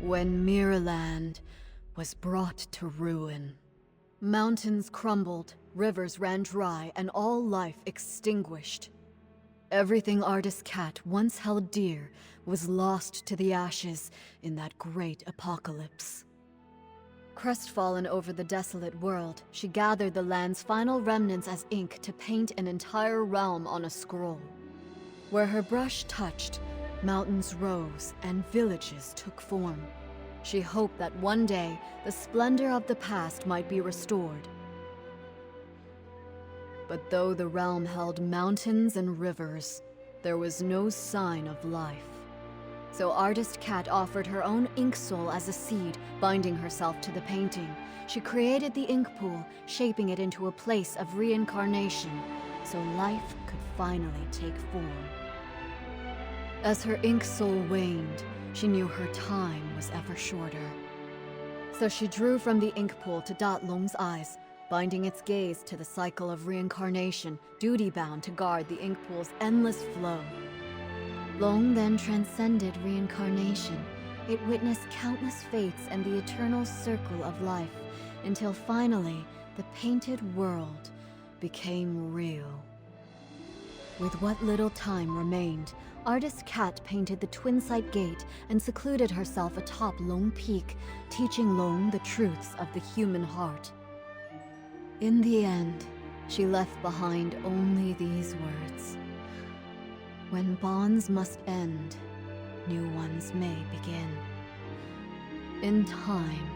When Mirrorland was brought to ruin, mountains crumbled, rivers ran dry, and all life extinguished. Everything Artist Cat once held dear was lost to the ashes in that great apocalypse. Crestfallen over the desolate world, she gathered the land's final remnants as ink to paint an entire realm on a scroll. Where her brush touched, mountains rose and villages took form. She hoped that one day, the splendor of the past might be restored. But though the realm held mountains and rivers, there was no sign of life. So Artist Cat offered her own ink soul as a seed, binding herself to the painting. She created the ink pool, shaping it into a place of reincarnation, so life could finally take form. As her ink soul waned, she knew her time was ever shorter. So she drew from the ink pool to dot Loong's eyes, binding its gaze to the cycle of reincarnation, duty-bound to guard the ink pool's endless flow. Loong then transcended reincarnation. It witnessed countless fates and the eternal circle of life, until finally, the painted world became real. With what little time remained, Artist Cat painted the Twin Sight Gate and secluded herself atop Loong Peak, teaching Loong the truths of the human heart. In the end, she left behind only these words. When bonds must end, new ones may begin. In time,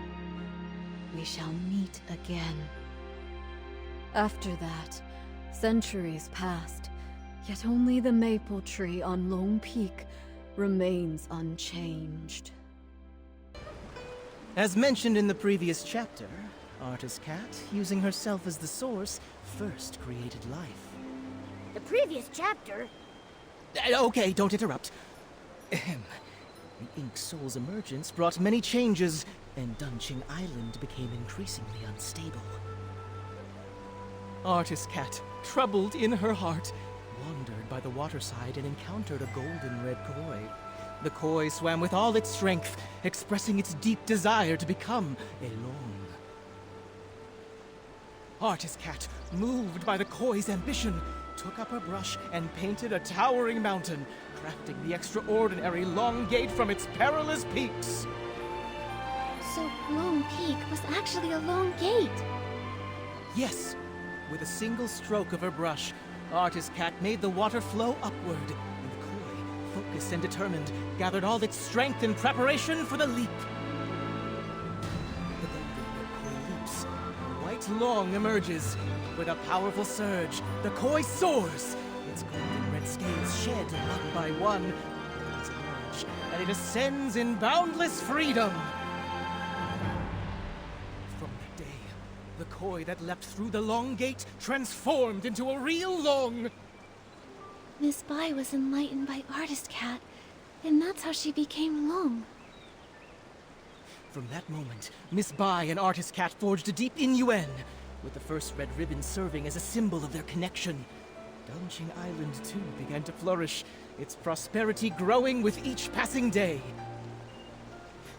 we shall meet again. After that, centuries passed, yet only the maple tree on Loong Peak remains unchanged. As mentioned in the previous chapter, Artist Cat, using herself as the source, first created life. The previous chapter? Okay, don't interrupt. Ahem. The Ink Soul's emergence brought many changes, and Danqing Island became increasingly unstable. Artist Cat, troubled in her heart, wandered by the waterside and encountered a golden red koi. The koi swam with all its strength, expressing its deep desire to become a loong. Artist Cat, moved by the koi's ambition, took up her brush and painted a towering mountain, crafting the extraordinary Loong Gate from its perilous peaks. So Loong Peak was actually a Loong Gate. Yes, with a single stroke of her brush, Artist Cat made the water flow upward, and the koi, focused and determined, gathered all its strength in preparation for the leap. The golden red koi leaps. White Loong emerges. With a powerful surge, the koi soars. Its golden red scales shed one by one. The wings emerge, and it ascends in boundless freedom. From that day, the koi that leapt through the Loong Gate transformed into a real Loong. Miss Bai was enlightened by Artist Cat, and that's how she became Loong. From that moment, Miss Bai and Artist Cat forged a deep innuendo, with the first red ribbon serving as a symbol of their connection. Danqing Island, too, began to flourish, its prosperity growing with each passing day.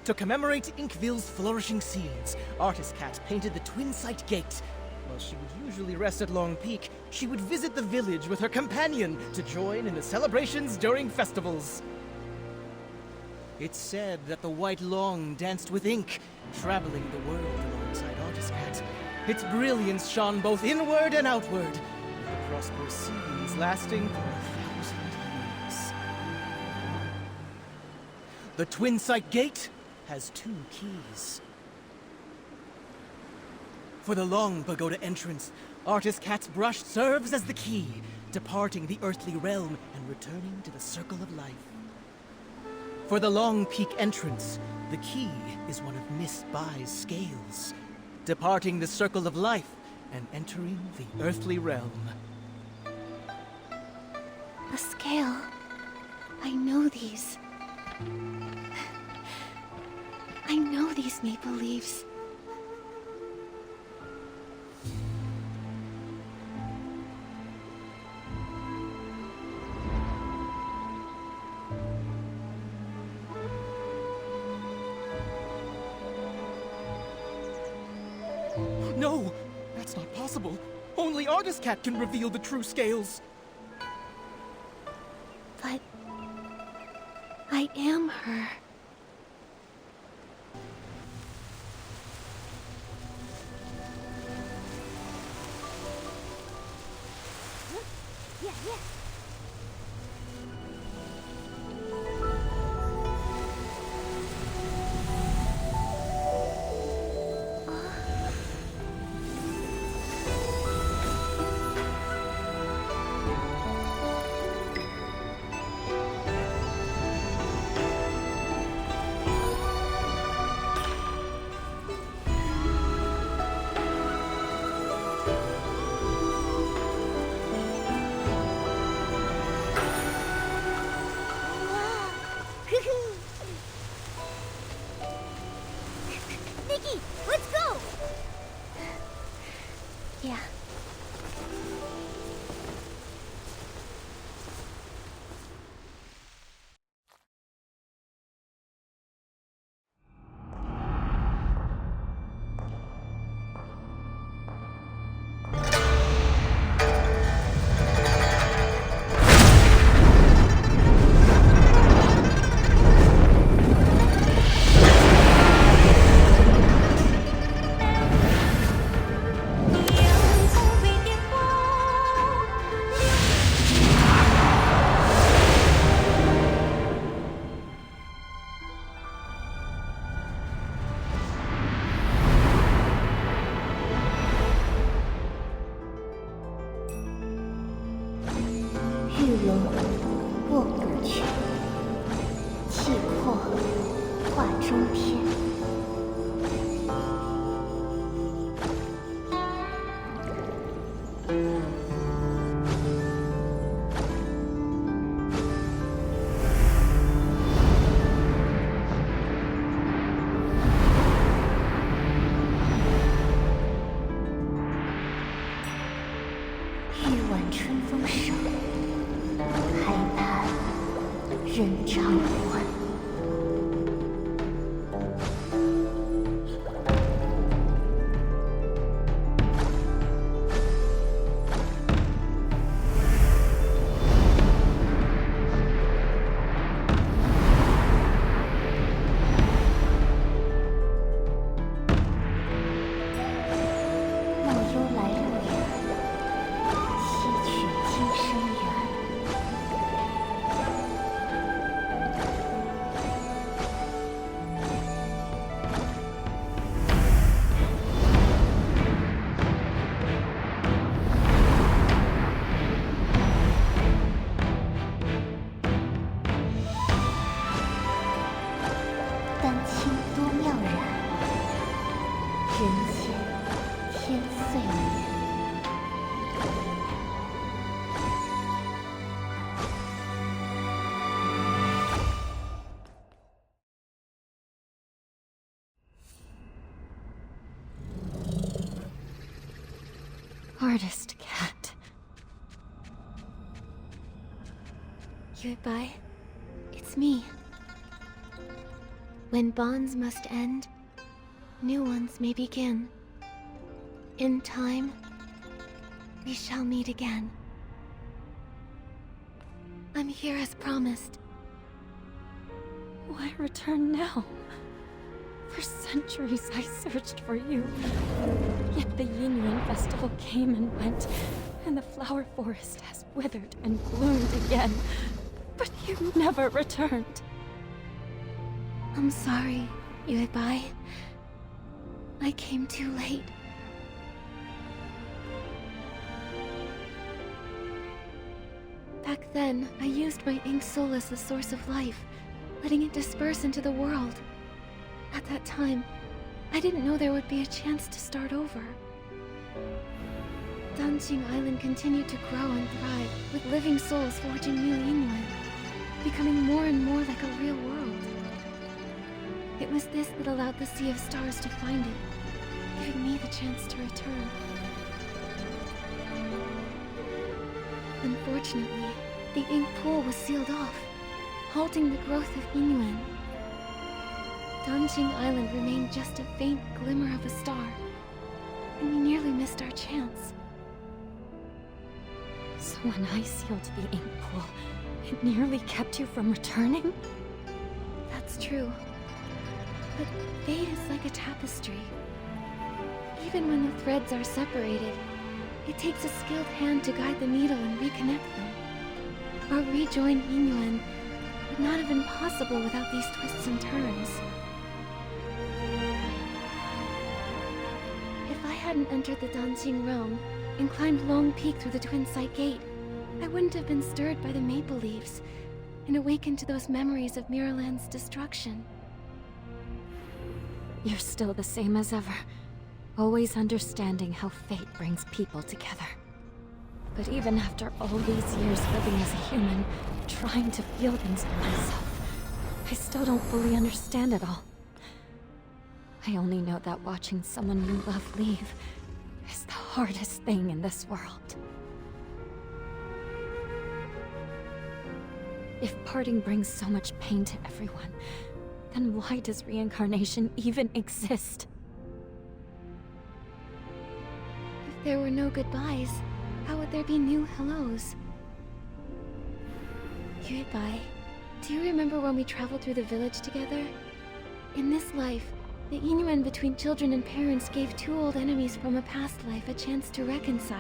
To commemorate Inkville's flourishing scenes, Artist Cat painted the Twin Sight Gate. While she would usually rest at Loong Peak, she would visit the village with her companion to join in the celebrations during festivals. It's said that the White Loong danced with ink, traveling the world alongside Artist Cat. Its brilliance shone both inward and outward, with the prosperous scenes lasting for 1,000 years. The Twin Sight Gate has 2 keys. For the Long Pagoda entrance, Artist Cat's brush serves as the key, departing the earthly realm and returning to the circle of life. For the Loong Peak entrance, the key is one of Miss Bai's scales, departing the circle of life and entering the earthly realm. A scale. I know these. I know these maple leaves. No! That's not possible! Only Artist Cat can reveal the true scales! But I am her. Yeah. Nikki, let's go! Yeah. Artist Cat. Goodbye. It's me. When bonds must end, new ones may begin. In time, we shall meet again. I'm here as promised. Why return now? For centuries I searched for you. Yet the Yinyuan festival came and went, and the flower forest has withered and bloomed again. But you never returned. I'm sorry, Yuri. I came too late. Back then, I used my ink soul as the source of life, letting it disperse into the world. At that time, I didn't know there would be a chance to start over. Danqing Island continued to grow and thrive, with living souls forging new Yinyuan, becoming more and more like a real world. It was this that allowed the Sea of Stars to find it, giving me the chance to return. Unfortunately, the ink pool was sealed off, halting the growth of Yinyuan. Danqing Island remained just a faint glimmer of a star, and we nearly missed our chance. So when I sealed the ink pool, it nearly kept you from returning? That's true. But fate is like a tapestry. Even when the threads are separated, it takes a skilled hand to guide the needle and reconnect them. Our rejoined Yinyuan would not have been possible without these twists and turns. If I hadn't entered the Danqing realm and climbed Loong Peak through the Twin Sight Gate, I wouldn't have been stirred by the maple leaves and awakened to those memories of Miraland's destruction. You're still the same as ever, always understanding how fate brings people together. But even after all these years living as a human, trying to feel things for myself, I still don't fully understand it all. I only know that watching someone you love leave is the hardest thing in this world. If parting brings so much pain to everyone, then why does reincarnation even exist? If there were no goodbyes, how would there be new hellos? Yuri, do you remember when we traveled through the village together? In this life, the Yinyuan between children and parents gave two old enemies from a past life a chance to reconcile.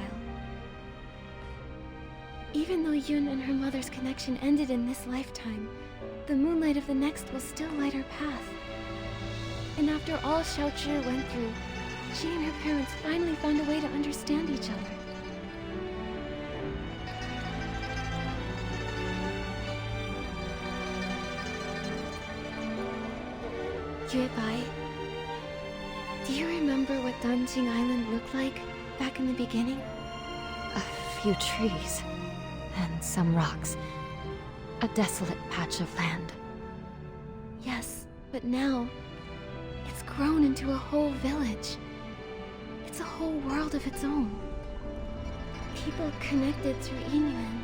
Even though Yun and her mother's connection ended in this lifetime, the moonlight of the next will still light her path. And after all Xiaozhi went through, she and her parents finally found a way to understand each other. Yue, do you remember what Danqing Island looked like back in the beginning? A few trees, and some rocks. A desolate patch of land. Yes, but now, it's grown into a whole village. It's a whole world of its own. People connected through Yinyuan.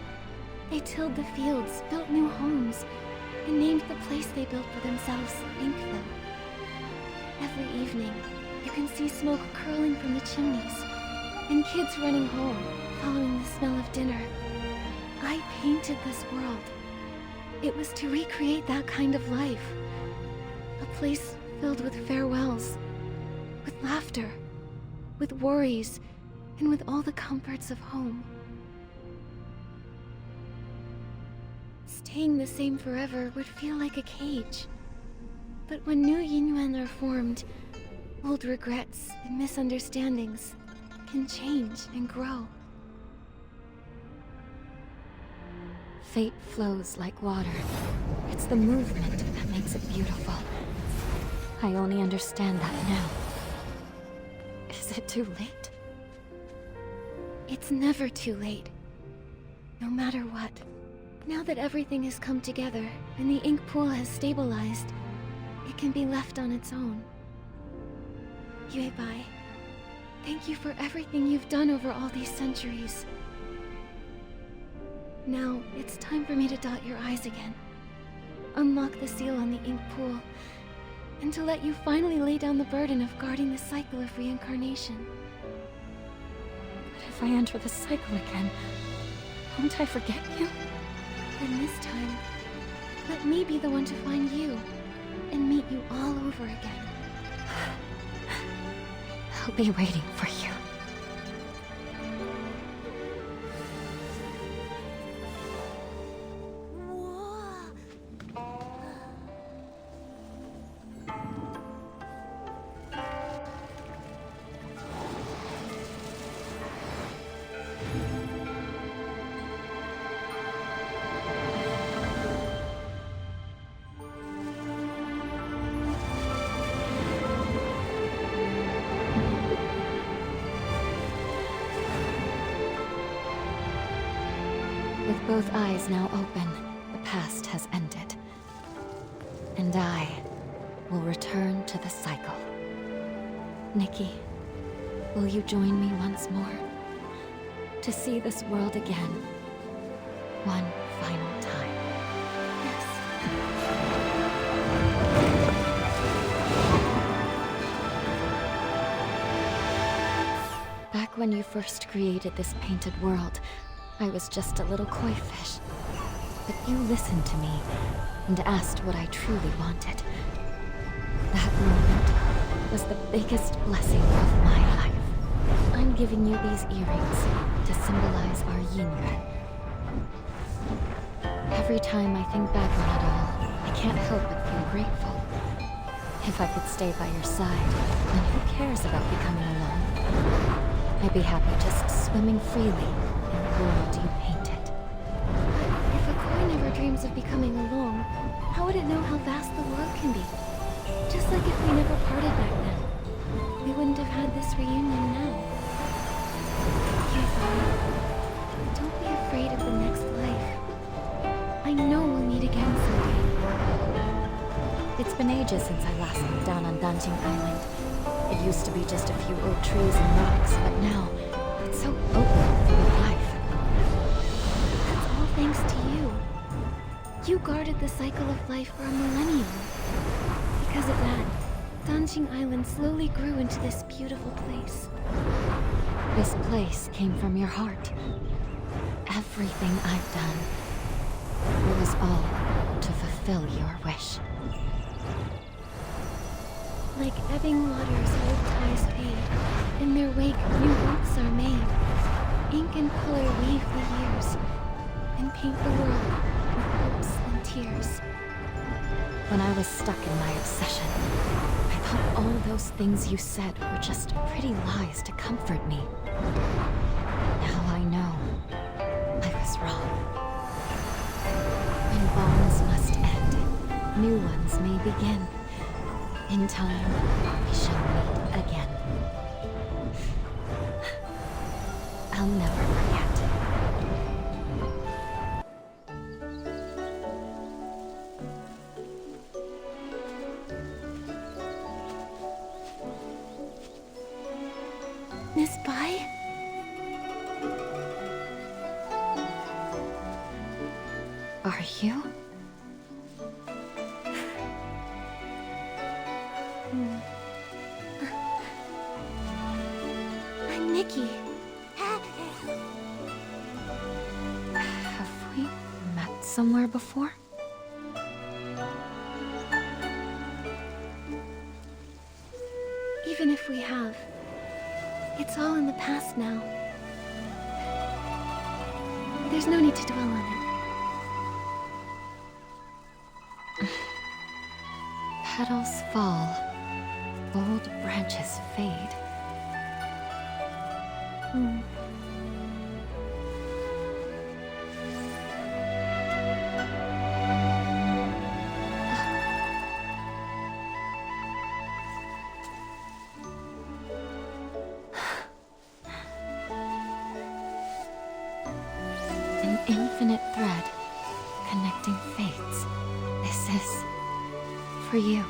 They tilled the fields, built new homes, and named the place they built for themselves Inkville. Every evening, you can see smoke curling from the chimneys, and kids running home, following the smell of dinner. I painted this world. It was to recreate that kind of life. A place filled with farewells, with laughter, with worries, and with all the comforts of home. Staying the same forever would feel like a cage. But when new Yinyuan are formed, old regrets and misunderstandings can change and grow. Fate flows like water. It's the movement that makes it beautiful. I only understand that now. Is it too late? It's never too late. No matter what. Now that everything has come together and the ink pool has stabilized, it can be left on its own. Yue, thank you for everything you've done over all these centuries. Now, it's time for me to dot your I's again. Unlock the seal on the ink pool, and to let you finally lay down the burden of guarding the cycle of reincarnation. But if I enter the cycle again, won't I forget you? Then this time, let me be the one to find you, and meet you all over again. I'll be waiting for you. With both eyes now open, the past has ended. And I will return to the cycle. Nikki, will you join me once more? To see this world again, one final time. Yes. when you first created this painted world, I was just a little koi fish. But you listened to me and asked what I truly wanted. That moment was the biggest blessing of my life. I'm giving you these earrings to symbolize our yin-yuan. Every time I think back on it all, I can't help but feel grateful. If I could stay by your side, then who cares about becoming alone? I'd be happy just swimming freely in the world you painted. If a koi never dreams of becoming a loong, how would it know how vast the world can be? Just like if we never parted back then, we wouldn't have had this reunion now. Yuri, don't be afraid of the next life. I know we'll meet again someday. It's been ages since I last looked down on Danqing Island. It used to be just a few old trees and rocks, but now it's so open full of life. That's all thanks to you. You guarded the cycle of life for a millennium. Because of that, Danqing Island slowly grew into this beautiful place. This place came from your heart. Everything I've done, it was all to fulfill your wish. Like ebbing waters, old ties fade. In their wake, new roots are made. Ink and color weave the years, and paint the world with hopes and tears. When I was stuck in my obsession, I thought all those things you said were just pretty lies to comfort me. Now I know I was wrong. When bonds must end, new ones may begin. In time, we shall meet again. I'll never forget. Miss Bai? Are you? I'm Nikki. Have we met somewhere before? Even if we have, it's all in the past now. There's no need to dwell on it. Petals fall, old branches fade. An infinite thread connecting fates. This is for you.